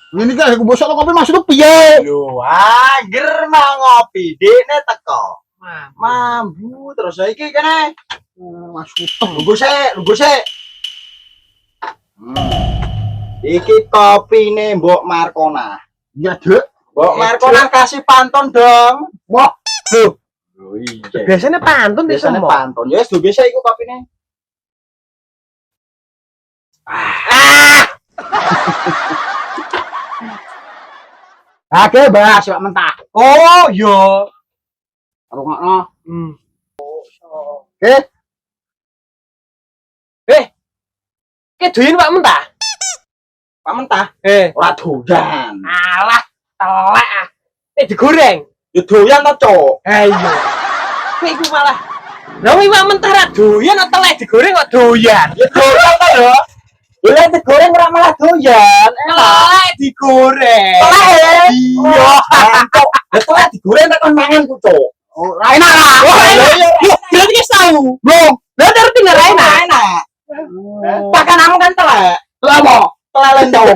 Ini kan aku bosok kopi maksud piye? Lho, anger mau ngopi, dekne teko. Mambu terus iki kene. Maksud Lungguh sik. Iki kopine Mbok Markona. ya, Dek. Mbok Markona kasih pantun dong. Wah, Lho. Lho iya. Biasanya pantun di Biasanya semua. pantun. Ya wis bisa iku kopine. oke bahas wak mentah. Oh, yo. Rungokno. Hmm. Oke. Kayak doyan Pak Mentah. Pak mentah ora doyan. Alah, telek ah. Digoreng. Yo doyan to, Cuk. Ayo. Kayak iku malah. Lah wong Pak Mentah ra doyan kok telek digoreng kok doyan. Ya doyan to yo. Yo lek digoreng ora malah doyan. Telek digoreng. Telek. Iya. Cuk. Lah telek digoreng nek kon mangan ku, Cuk. Oh, enak lah. Wah, berarti wis tahu. Belum. Lah ngerti nggak enak? Enak. Pakan kamu kan telek. Lah apa? Telek lendong.